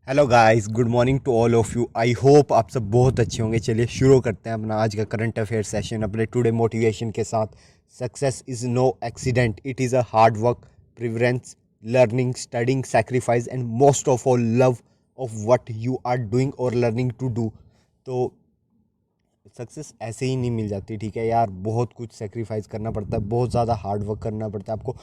Hello guys, good morning to all of you. I hope आप सब बहुत अच्छे होंगे। चलिए शुरू करते हैं अपना आज का करंट अफेयर सेशन अपने टुडे मोटिवेशन के साथ। Success is no accident, it is a hard work, perseverance, learning, studying, sacrifice and most of all love of what you are doing और लर्निंग टू डू। तो success ऐसे ही नहीं मिल जाती, ठीक है यार। बहुत कुछ सेक्रीफाइस करना पड़ता है, बहुत ज़्यादा हार्ड वर्क करना पड़ता है, आपको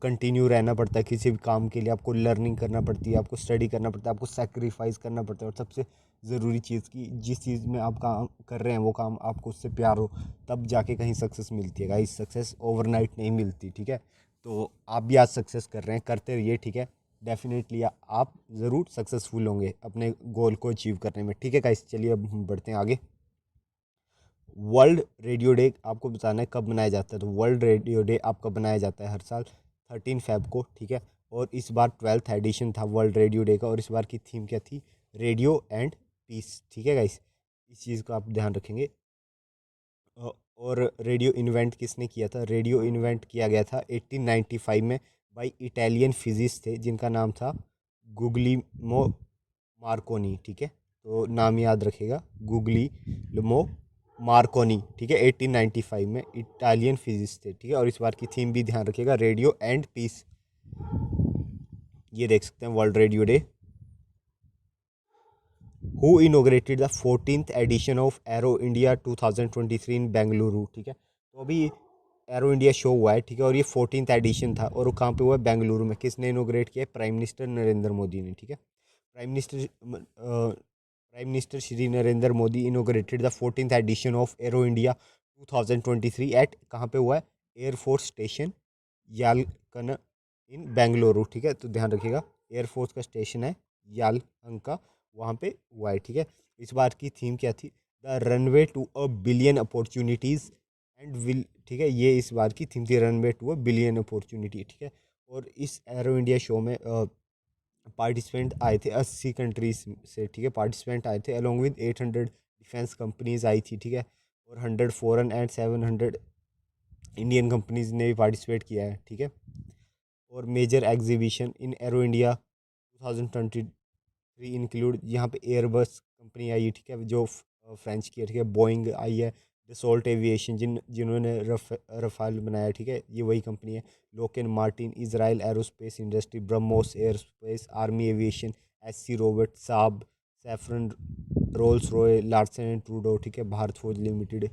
कंटिन्यू रहना पड़ता है किसी भी काम के लिए। आपको लर्निंग करना पड़ती है, आपको स्टडी करना पड़ता है, आपको सेक्रीफाइस करना पड़ता है। और सबसे ज़रूरी चीज़ की जिस चीज़ में आप काम कर रहे हैं वो काम आपको उससे प्यार हो, तब जाके कहीं सक्सेस मिलती है गाइस। सक्सेस ओवरनाइट नहीं मिलती, ठीक है। तो आप भी आज सक्सेस कर रहे हैं, करते रहिए, ठीक है। डेफिनेटली आप ज़रूर सक्सेसफुल होंगे अपने गोल को अचीव करने में, ठीक है गाइस। चलिए अब हम बढ़ते हैं आगे। वर्ल्ड रेडियो डे आपको बताना है कब मनाया जाता है। तो वर्ल्ड रेडियो डे आपका बनाया जाता है हर साल 13 फेब को, ठीक है। और इस बार 12th एडिशन था वर्ल्ड रेडियो डे का, और इस बार की थीम क्या थी? रेडियो एंड पीस, ठीक है गाइस। इस चीज़ का आप ध्यान रखेंगे। और रेडियो इन्वेंट किसने किया था? रेडियो इन्वेंट किया गया था 1895 में बाई इटालियन फिजिस्ट थे जिनका नाम था गुगलीमो मार्कोनी, ठीक है। तो नाम याद रखेगा, गुगलीमो मार्कोनी, ठीक है। 1895 में इटालियन फिजिस्ट थे, ठीक है। और इस बार की थीम भी ध्यान रखिएगा, रेडियो एंड पीस। ये देख सकते हैं world radio day. Who inaugurated the 14th edition of Aero India 2023 in Bengaluru, ठीक है। तो अभी एरो इंडिया शो हुआ है, ठीक है। और ये 14th एडिशन था, और वो कहाँ पे हुआ है? बेंगलुरु में। किसने इनोग्रेट किया? प्राइम मिनिस्टर नरेंद्र मोदी ने, ठीक है। Prime minister Shri Narendra Modi inaugurated the 14th edition of Aero India 2023 at, कहाँ पे हुआ है? एयरफोर्स स्टेशन यालकन इन बेंगलुरु, ठीक है। तो ध्यान रखिएगा, एयरफोर्स का स्टेशन है यालंका, वहाँ पे हुआ है, ठीक है। इस बार की थीम क्या थी? The runway to a billion opportunities and will, ठीक है। ये इस बार की थीम थी, runway to a billion opportunity, ठीक है। और इस एरो इंडिया शो में पार्टिसिपेंट आए थे 80 कंट्रीज से, ठीक है। पार्टिसिपेंट आए थे अलॉन्ग विद 800 डिफेंस कंपनीज आई थी, ठीक है। और 100 फॉरेन एंड 700 इंडियन कंपनीज ने भी पार्टिसिपेट किया है, ठीक है। और major exhibition in Aero India 2023 include, यहाँ पे एयरबस कंपनी आई है, ठीक है, जो फ्रेंच की है, ठीक है। बोइंग आई है, दसोल्ट एविएशन जिन्होंने रफाल बनाया, ठीक है, ये वही कंपनी है। Lockheed Martin, Israel aerospace industry, BrahMos airspace, army aviation, SC robot, Saab, Safran, Rolls Royce, Larsen and ट्रूडो, ठीक है। भारत फौज लिमिटेड,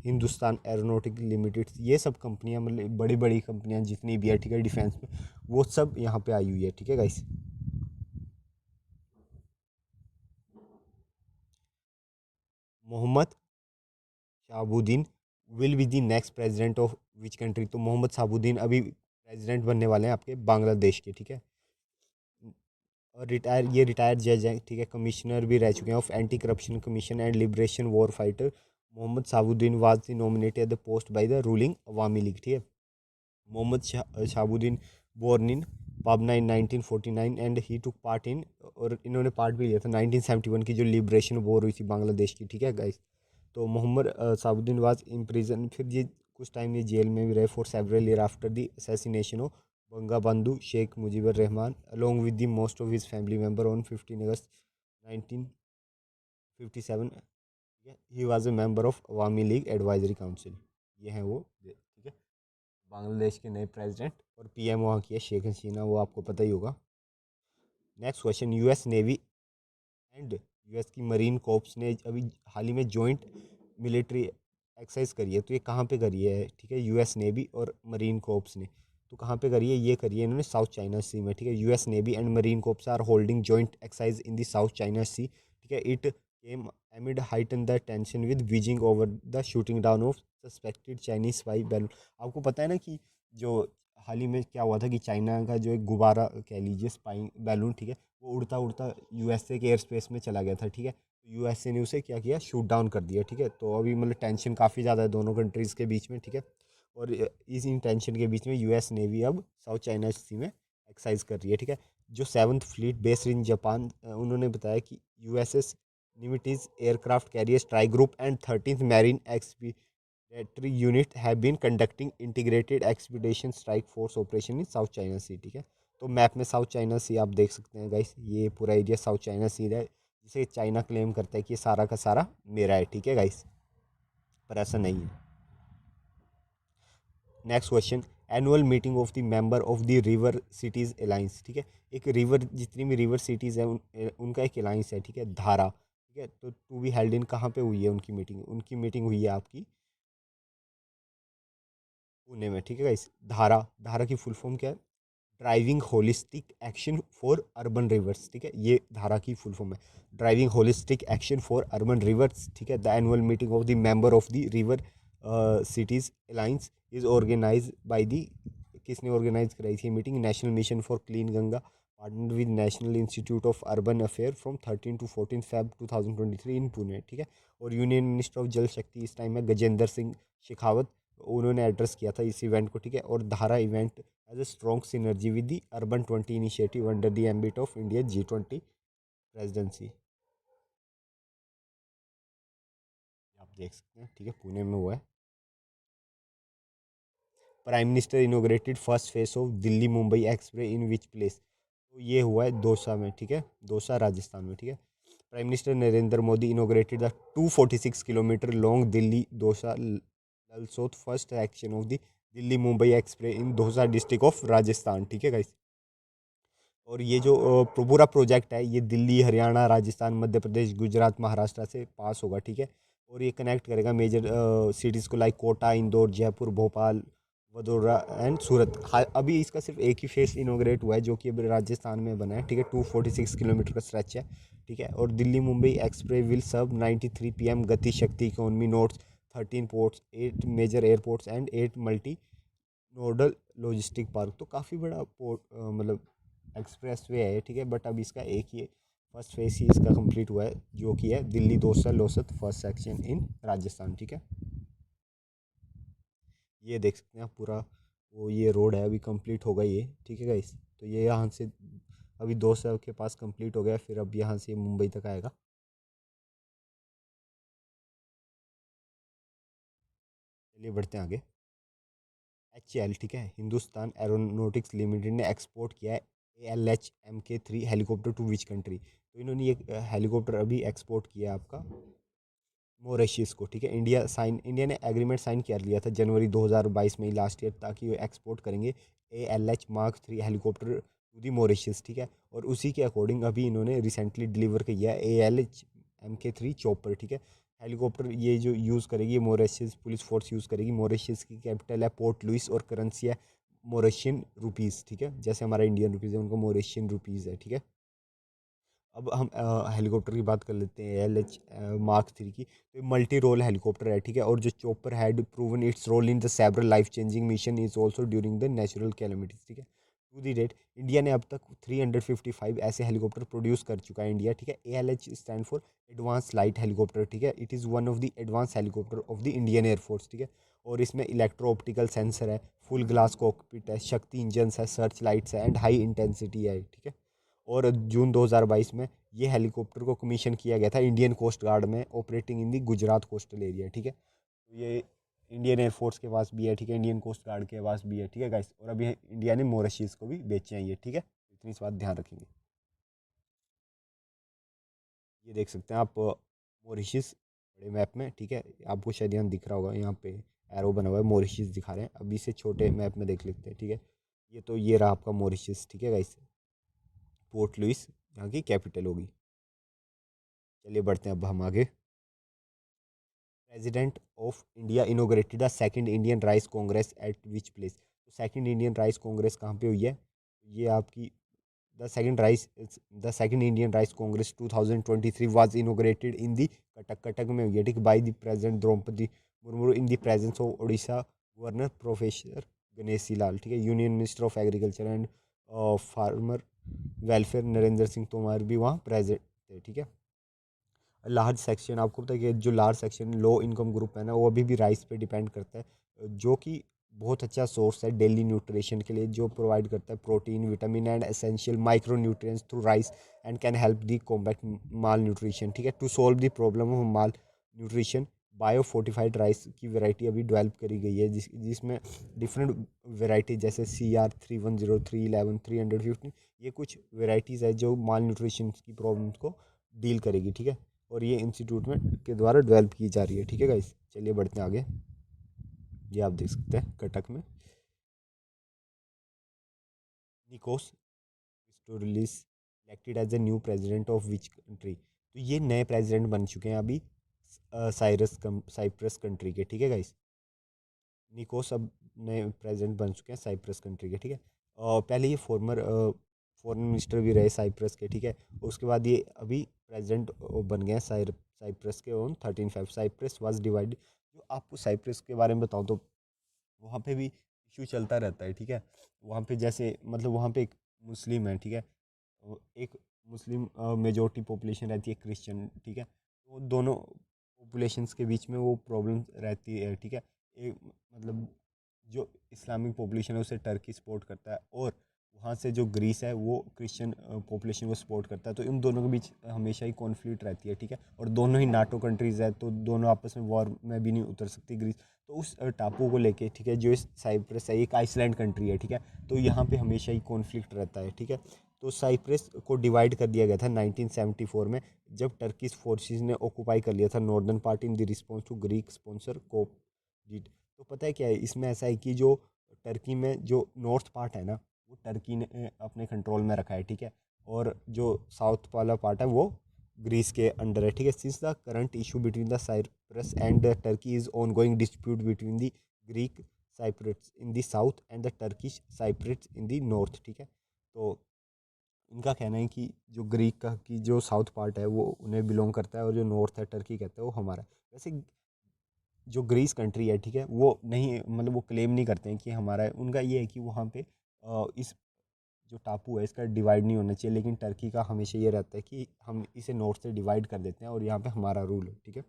हिंदुस्तान एरोनॉटिक लिमिटेड, ये सब कंपनियां, मतलब बड़ी बड़ी कंपनियां जितनी भी है, ठीक है, डिफेंस में, वो सब यहाँ पे आई हुई है, ठीक है guys. Mohammed Shahabuddin will be the next president of which country? तो मोहम्मद शाहबुद्दीन अभी प्रेसिडेंट बनने वाले हैं आपके बांग्लादेश के, ठीक है। और ये रिटायर्ड जज हैं, ठीक है। कमिश्नर भी रह चुके हैं of anti corruption commission and liberation war fighter. Mohammed Shahabuddin was nominated the post by the ruling Awami League, ठीक है। Mohammed Shahabuddin born in Pabna in 1949 and he took part in, और इन्होंने पार्ट भी लिया था 1971 की जो लिबरेशन वॉर हुई थी बांग्लादेश की, ठीक है गाइस। तो Mohammed Shahabuddin was in prison, फिर ये कुछ टाइम ये जेल में भी रहे for several year after the assassination of Banga Sheikh Mujibur Rahman along with the most of his family member on 15 August 1957। He was a member of Awami League advisory council. ये हैं वो, ठीक है, बांग्लादेश के नए प्रेसिडेंट। और पीएम वहाँ की है शेख हसीना, वो आपको पता ही होगा। Next question, US navy and US की मरीन कोर्प्स ने अभी हाल ही में जॉइंट मिलिट्री एक्सरसाइज करी है, तो ये कहाँ पे करी है? ठीक है, यूएस नेवी और मरीन कोर्प्स ने। तो कहाँ पे करी है? ये करी है इन्होंने साउथ चाइना सी में, ठीक है। US navy and marine corps are holding joint exercise in the South China Sea, ठीक है। It came amid heighten the tension with Beijing over the shooting down of suspected Chinese spy balloon. आपको पता है ना कि जो हाल ही में क्या हुआ था कि चाइना का जो एक गुब्बारा कह लीजिए स्पाई बैलून, ठीक है, वो उड़ता उड़ता यूएसए के एयर स्पेस में चला गया था, ठीक है। तो यूएसए ने उसे क्या किया? शूट डाउन कर दिया, ठीक है। तो अभी मतलब टेंशन काफ़ी ज़्यादा है दोनों कंट्रीज़ के बीच में, ठीक है। और इस इन टेंशन के बीच में यूएस नेवी अब साउथ चाइना सी में एक्सरसाइज कर रही है, ठीक है। जो 7th fleet based in Japan, उन्होंने बताया कि USS Nimitz aircraft carrier strike group and 13th marine expeditionary unit have been conducting integrated expedition strike force operation in South China Sea, ठीक है। तो मैप में साउथ चाइना सी आप देख सकते हैं गाइस, ये पूरा एरिया साउथ चाइना सी है, जिसे चाइना क्लेम करता है कि ये सारा का सारा मेरा है, ठीक है गाइस, पर ऐसा नहीं है। Next question, annual meeting of the member of the river cities alliance, ठीक है। एक रिवर, जितनी भी रिवर सिटीज़ है उनका एक अलायंस है, ठीक है, धारा, ठीक है। तो टू बी हेल्ड इन कहाँ पे हुई है उनकी मीटिंग हुई है आपकी पुणे में, ठीक है गाइस। धारा, धारा की फुल फॉर्म क्या है? Driving holistic action for urban rivers, ठीक है, ये धारा की फुल फॉर्म है, driving holistic action for urban rivers, ठीक है। The annual meeting of the member of the river cities alliance is organise by the, किसने ऑर्गेनाइज कराई थी meeting? National mission for clean Ganga, partner with national institute of urban affair from 13 to 14 Feb 2023 in Pune, ठीक है। और union minister of जल शक्ति इस time है गजेंद्र सिंह शेखावत, उन्होंने एड्रेस किया था इस इवेंट को, ठीक है। और Dhara event as a strong synergy with the Urban 20 initiative under the ambit of India G20 presidency। आप देख सकते हैं, ठीक है, पुणे में हुआ है। Prime minister inaugurated first phase of Delhi Mumbai express in which place? तो ये हुआ है दौसा में, ठीक है, दौसा राजस्थान में, ठीक है। Prime minister Narendra Modi inaugurated the 246 kilometre long Delhi Dausa Lalsot first action of the Delhi Mumbai express in Dausa district of Rajasthan, ठीक है गाइस। और ये जो पूरा प्रोजेक्ट है ये दिल्ली, हरियाणा, राजस्थान, मध्य प्रदेश, गुजरात, महाराष्ट्र से पास होगा, ठीक है। और ये कनेक्ट करेगा मेजर सिटीज़ को लाइक कोटा, इंदौर, जयपुर, भोपाल, वडोदरा एंड सूरत। अभी इसका सिर्फ एक ही फेस इनोग्रेट हुआ है जो कि अभी राजस्थान में बना है, ठीक है। 246 किलोमीटर का स्ट्रेच है, ठीक है। और Delhi Mumbai express will serve 93 PM Gati Shakti economy nodes, 13 ports, 8 major airports and 8 multi nodal logistic park. तो काफ़ी बड़ा पोर्ट मतलब एक्सप्रेस वे है, ठीक है। बट अब इसका एक ही फर्स्ट फेज ही इसका कंप्लीट हुआ है जो कि है Delhi Dausa Lalsot first section in Rajasthan, ठीक है। ये देख सकते हैं आप पूरा, वो ये रोड है अभी कंप्लीट होगा ये, ठीक है गाइस। तो ये यहाँ से अभी दौसा के पास कंप्लीट हो गया, फिर अब यहाँ से मुंबई तक आएगा। चलिए बढ़ते हैं आगे। HAL, ठीक है, हिंदुस्तान एरोनॉटिक्स लिमिटेड ने एक्सपोर्ट किया है ALH Mk3 helicopter to which country? तो इन्होंने ये हेलीकॉप्टर अभी एक्सपोर्ट किया है आपका मॉरिशस को, ठीक है। इंडिया ने एग्रीमेंट साइन कर लिया था जनवरी 2022 में लास्ट ईयर, ताकि वो एक्सपोर्ट करेंगे ALH Mark 3 helicopter to the Mauritius, ठीक है। और उसी के अकॉर्डिंग अभी इन्होंने रिसेंटली डिलीवर किया है ALH Mk3 चॉपर, ठीक है। हेलीकॉप्टर ये जो यूज़ करेगी मॉरिशस पुलिस फोर्स यूज़ करेगी। मॉरिशस की कैपिटल है पोर्ट लुइस और करेंसी है मॉरिशियन रुपीज़, ठीक है। जैसे हमारा इंडियन रुपीज़ है, उनका मॉरिशियन रुपीज़ है, ठीक है। अब हम हेलीकॉप्टर की बात कर लेते हैं ALH Mark 3 की। तो मल्टी रोल हेलीकॉप्टर है, ठीक है। और जो chopper had proven its role in the several life changing mission is also during the natural calamities, ठीक है। टू दी डेट इंडिया ने अब तक 355 ऐसे हेलीकॉप्टर प्रोड्यूस कर चुका है इंडिया, ठीक है। ALH stand for advance light helicopter, ठीक है। It is one of the advance helicopter of the Indian air force, ठीक है। और इसमें इलेक्ट्रो ऑप्टिकल सेंसर है, फुल ग्लास कॉकपिट है, शक्ति इंजन्स है, सर्च लाइट्स है एंड हाई इंटेंसिटी है, ठीक है। और जून 2022 में ये हेलीकॉप्टर को कमीशन किया गया था इंडियन कोस्ट गार्ड में, operating in the Gujarat coastal area, ठीक है। तो ये इंडियन एयरफोर्स के पास भी है, ठीक है, इंडियन कोस्ट गार्ड के पास भी है, ठीक है गाइस। और अभी इंडिया ने मॉरिशस को भी बेचे हैं ये, ठीक है। इतनी इस बात ध्यान रखेंगे। ये देख सकते हैं आप मॉरिशस बड़े मैप में, ठीक है, आपको शायद यहाँ दिख रहा होगा, यहाँ पे एरो बना हुआ है, मॉरिशस दिखा रहे हैं। अभी से छोटे मैप में देख लेते हैं, ठीक है। ये तो ये रहा आपका मॉरिशस, ठीक है गाइस, पोर्ट लुइस यहाँ की कैपिटल होगी। चलिए बढ़ते हैं अब हम आगे। President of India inaugurated the second Indian rice congress at which place? तो सेकंड इंडियन राइस कांग्रेस कहाँ पे हुई है? ये आपकी the second Indian rice congress 2023 was inaugurated in the Cuttack, Cuttack में हुई है, ठीक, by the president Droupadi Murmu in the presence of Odisha governor professor Ganeshi Lal, ठीक है। Union minister of agriculture and farmer welfare Narendra Singh Tomar भी वहाँ प्रेजेंट थे, ठीक है। लार्ज सेक्शन, आपको पता है कि जो large section low income group है ना, वो अभी भी राइस पे डिपेंड करता है, जो कि बहुत अच्छा सोर्स है डेली न्यूट्रिशन के लिए, जो प्रोवाइड करता है protein, vitamin and essential micro nutrients through rice and can help the combat malnutrition, ठीक है। To solve the problem of malnutrition bio fortified rice की वैरायटी अभी डेवलप करी गई है, जिसमें डिफरेंट वैरायटी जैसे CR 310 311 315, ये कुछ वैरायटीज़ है जो माल न्यूट्रिशन की प्रॉब्लम्स को डील करेगी, ठीक है। और ये इंस्टीट्यूट में के द्वारा डेवलप की जा रही है, ठीक है गाइस। चलिए बढ़ते हैं आगे। ये आप देख सकते हैं कटक में निकोस स्टोरलिस elected as a new president of which country. तो ये नए प्रेसिडेंट बन चुके हैं अभी साइप्रस कंट्री के, ठीक है गाइस। निकोस अब नए प्रेसिडेंट बन चुके हैं साइप्रस कंट्री के, ठीक है। पहले ये फॉर्मर फॉरेन मिनिस्टर भी रहे साइप्रस के, ठीक है। उसके बाद ये अभी प्रेसिडेंट बन गए हैं साइप्रस के on 13 Feb. Cyprus was divide. जो आपको साइप्रस के बारे में बताऊँ तो वहाँ पे भी इशू चलता रहता है, ठीक है। वहाँ पे जैसे मतलब वहाँ पे एक मुस्लिम है, ठीक है। एक मुस्लिम मेजोरिटी पॉपुलेशन रहती है, क्रिश्चियन, ठीक है। तो दोनों पॉपुलेशंस के बीच में वो प्रॉब्लम रहती है, ठीक है। एक मतलब जो इस्लामिक पॉपुलेशन है उसे टर्की सपोर्ट करता है, और वहाँ से जो ग्रीस है वो क्रिश्चियन पॉपुलेशन को सपोर्ट करता है। तो इन दोनों के बीच हमेशा ही कॉन्फ्लिक्ट रहती है, ठीक है। और दोनों ही नाटो कंट्रीज़ है, तो दोनों आपस में वॉर में भी नहीं उतर सकती ग्रीस। तो उस टापू को लेके, ठीक है, जो इस साइप्रस है एक आइसलैंड कंट्री है, ठीक है। तो यहाँ पे हमेशा ही कॉन्फ्लिक्ट रहता है, ठीक है। तो साइप्रस को डिवाइड कर दिया गया था 1974 में, जब टर्किश फोर्सेस ने ऑक्यूपाई कर लिया था northern part in the response to Greek sponsor coup जीट। तो पता है क्या है इसमें, ऐसा है कि जो टर्की में जो नॉर्थ पार्ट है ना, वो टर्की ने अपने कंट्रोल में रखा है, ठीक है। और जो साउथ वाला पार्ट है वो ग्रीस के अंडर है, ठीक है। Since the current issue between the Cyprus and the Turkey is ongoing dispute between the Greek Cypriots in the south and the Turkish Cypriots in the north, ठीक है। तो इनका कहना है कि जो ग्रीक का की जो साउथ पार्ट है वो उन्हें बिलोंग करता है, और जो नॉर्थ है टर्की कहता है वो हमारा है। वैसे जो ग्रीस कंट्री है, ठीक है, वो नहीं मतलब वो क्लेम नहीं करते हैं कि हमारा है। उनका ये है कि वहाँ पे इस जो टापू है इसका डिवाइड नहीं होना चाहिए, लेकिन टर्की का हमेशा ये रहता है कि हम इसे नॉर्थ से डिवाइड कर देते हैं और यहाँ पे हमारा रूल है, ठीक है।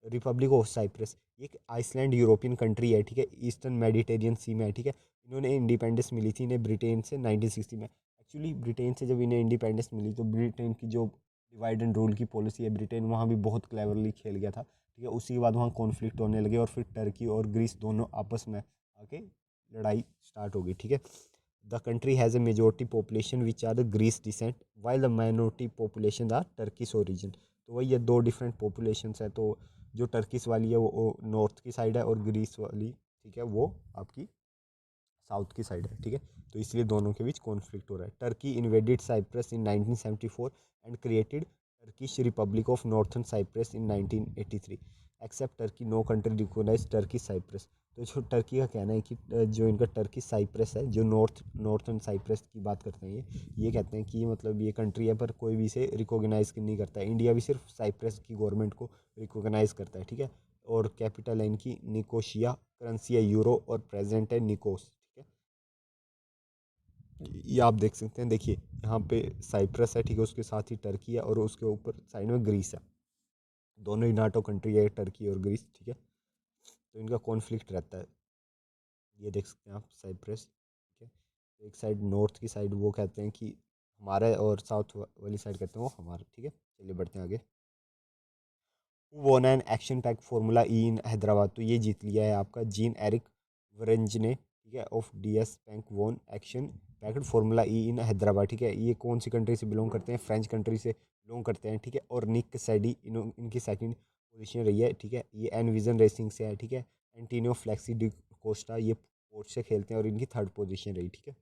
रिपब्लिक ऑफ साइप्रस एक आइसलैंड यूरोपियन कंट्री है, ठीक है। ईस्टर्न मेडिटेरियन सी में है, ठीक है। इन्होंने इंडिपेंडेंस मिली थी इन्हें ब्रिटेन से 1960 में। एक्चुअली ब्रिटेन से जब इन्हें इंडिपेंडेंस मिली तो ब्रिटेन की जो डिवाइड एंड रूल की पॉलिसी है, ब्रिटेन वहाँ भी बहुत क्लेवरली खेल गया था, ठीक है। उसी के बाद वहाँ कॉन्फ्लिक्ट होने लगे और फिर टर्की और ग्रीस दोनों आपस में आके लड़ाई स्टार्ट हो गई, ठीक है। The country has a majority population which are the Greece descent while the minority population are Turkish origin। तो वही ये दो डिफरेंट पॉपुलेशंस है। तो जो टर्किश वाली है वो नॉर्थ की साइड है, और ग्रीस वाली, ठीक है, वो आपकी साउथ की साइड है, ठीक है। तो इसलिए दोनों के बीच कॉन्फ्लिक्ट हो रहा है। Turkey invaded Cyprus in 1974 and created Turkish republic of northern Cyprus in 1983। Except Turkey no country recognise Turkey Cyprus. तो जो टर्की का कहना है कि जो इनका टर्की साइप्रस है, जो नॉर्थर्न साइप्रस की बात करते हैं, ये कहते हैं कि ये मतलब ये कंट्री है पर कोई भी इसे रिकॉग्नाइज नहीं करता है। इंडिया भी सिर्फ साइप्रस की गवर्नमेंट को रिकॉग्नाइज करता है, ठीक है। और कैपिटल है इनकी निकोशिया, करेंसी है यूरो, और प्रेजेंट है निकोस, ठीक है। ये आप देख सकते हैं, देखिए यहाँ पे साइप्रस है, ठीक है, उसके साथ ही टर्की है, और उसके ऊपर साइड में ग्रीस है। दोनों ही नाटो कंट्री है, टर्की और ग्रीस, ठीक है। तो इनका कॉन्फ्लिक्ट रहता है। ये देख सकते हैं आप साइप्रस, ठीक है। तो एक साइड नॉर्थ की साइड वो कहते हैं कि हमारा है, और साउथ वाली साइड कहते हैं वो हमारा, ठीक है। चलिए बढ़ते हैं आगे। वोन एन एक्शन पैक फार्मूला ई इन हैदराबाद। तो ये जीत लिया है आपका जीन एरिक वरेंज ने, ठीक है, ऑफ DS बैंक वोन एक्शन पैक्ड फार्मूला ई इन हैदराबाद, ठीक है। ये कौन सी कंट्री से बिलोंग करते हैं? फ्रेंच कंट्री से बिलोंग करते हैं, ठीक है। और निक सैडी इनकी सेकंड पोजीशन रही है, ठीक है। ये एनविजन रेसिंग से है, ठीक है। एंटीनियो फ्लेक्सी डी कोस्टा ये पोर्ट से खेलते हैं, और इनकी थर्ड पोजीशन रही, ठीक है।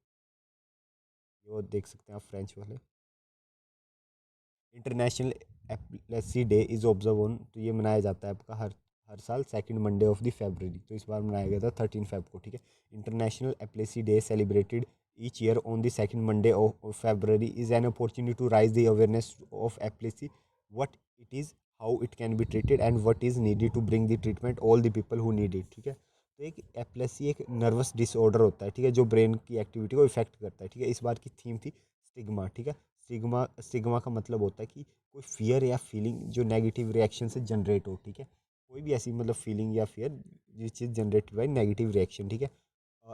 ये वो देख सकते हैं आप फ्रेंच वाले। International epilepsy day is observe on. तो ये मनाया जाता है आपका हर हर साल second Monday of the February. तो इस बार मनाया गया था 13 फेब को, ठीक है। International epilepsy day celebrated each year on the second Monday of February is an opportunity to raise the awareness of epilepsy, what it is, how it can be treated and what is needed to bring the treatment all the people who need it, ठीक है। तो एक epilepsy एक nervous disorder होता है, ठीक है, जो ब्रेन की एक्टिविटी को इफेक्ट करता है, ठीक है। इस बार की थीम थी स्टिग्मा, ठीक है। सिग्मा सिग्मा का मतलब होता है कि कोई फियर या फीलिंग जो नेगेटिव रिएक्शन से जनरेट हो, ठीक है। कोई भी ऐसी मतलब फीलिंग या फियर जिस चीज़ जनरेटेड बाई नेगेटिव रिएक्शन, ठीक है।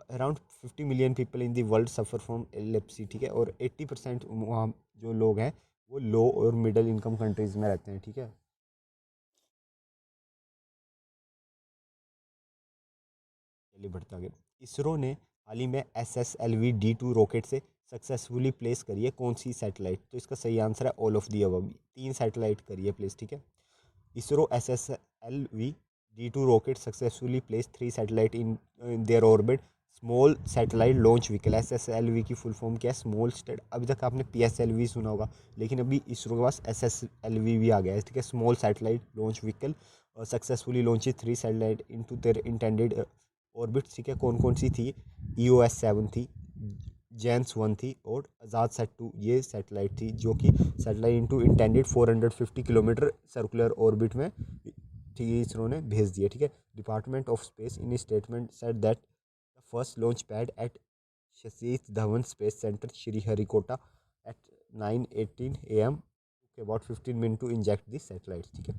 Around 50 million people in the world suffer from epilepsy, ठीक है। और 80% वहाँ जो लोग हैं वो लो और मिडिल इनकम कंट्रीज़ में रहते हैं, ठीक है। चलिए बढ़ते आगे। इसरो ने हाल ही में SSLV-D2 रॉकेट से सक्सेसफुली प्लेस करी है कौन सी सैटेलाइट? तो इसका सही आंसर है all of the above. 3 satellite करी है प्लेस, ठीक है। ISRO SSLV-D2 rocket successfully place 3 satellite in their orbit. Small satellite launch vehicle, SSLV की फुल फॉर्म क्या है? Small state. अभी तक आपने PSLV सुना होगा, लेकिन अभी इसरो के पास SSLV भी आ गया है, ठीक है। Small satellite launch vehicle successfully launch 3 satellite into their intended orbit, ठीक है। कौन कौन सी थी? EOS-7 थी, जेन्स-1 थी और AZAD-2 ये सैटेलाइट थी, जो कि satellite into intended 450 kilometre circular orbit में, ठीक है, इसरो ने भेज दिया, ठीक है। Department of space in statement said that the first launch pad at Satish Dhawan space centre Sriharikota at 9:18 AM about 15 minute to inject this satellite, ठीक है।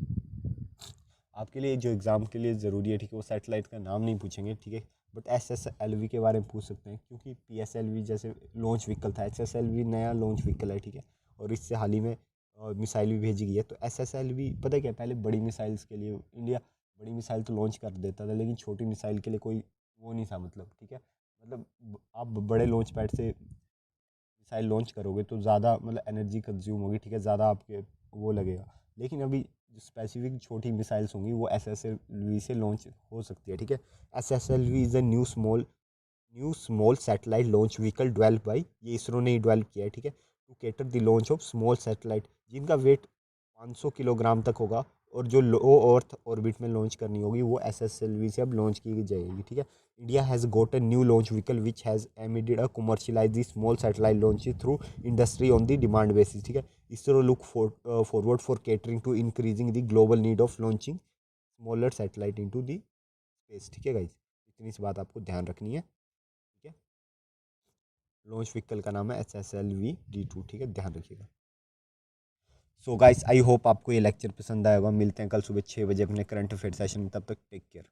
आपके लिए जो एग्ज़ाम के लिए ज़रूरी है, ठीक है, वो सैटेलाइट का नाम नहीं पूछेंगे, ठीक है, बट SSLV के बारे में पूछ सकते हैं, क्योंकि PSLV जैसे लॉन्च व्हीकल था, SSLV नया लॉन्च व्हीकल है, ठीक है। और इससे हाल ही में मिसाइल भी भेजी गई है। तो SSLV पता है क्या, पहले बड़ी मिसाइल्स के लिए इंडिया बड़ी मिसाइल तो लॉन्च कर देता था, लेकिन छोटी मिसाइल के लिए कोई वो नहीं था, मतलब, ठीक है। मतलब आप बड़े लॉन्च पैड से मिसाइल लॉन्च करोगे तो ज़्यादा मतलब एनर्जी कंज्यूम होगी, ठीक है, ज़्यादा आपके वो लगेगा। लेकिन अभी जो स्पेसिफिक छोटी मिसाइल्स होंगी वो SSLV से लॉन्च हो सकती है, ठीक है। SSLV is a new small satellite launch vehicle develop by, ये इसरो ने ही डेवलप किया है, ठीक है, to cater the launch of small satellite जिनका वेट 500 किलोग्राम तक होगा, और जो लो अर्थ ऑर्बिट में लॉन्च करनी होगी वो SSLV से अब लॉन्च की जाएगी, ठीक है। India has got a new launch vehicle which has aimed a commercialize the small satellite launch through industry on the demand basis, ठीक है। ISRO look forward for catering to increasing the global need of launching smaller satellite into the space, ठीक है guys. इतनी सी बात आपको ध्यान रखनी है, ठीक है। लॉन्च व्हीकल का नाम है SSLV-D2, ठीक है, ध्यान रखिएगा। सो गाइस, आई होप आपको ये लेक्चर पसंद आएगा। मिलते हैं कल सुबह 6 बजे अपने करंट अफेयर सेशन में, तब तक टेक केयर।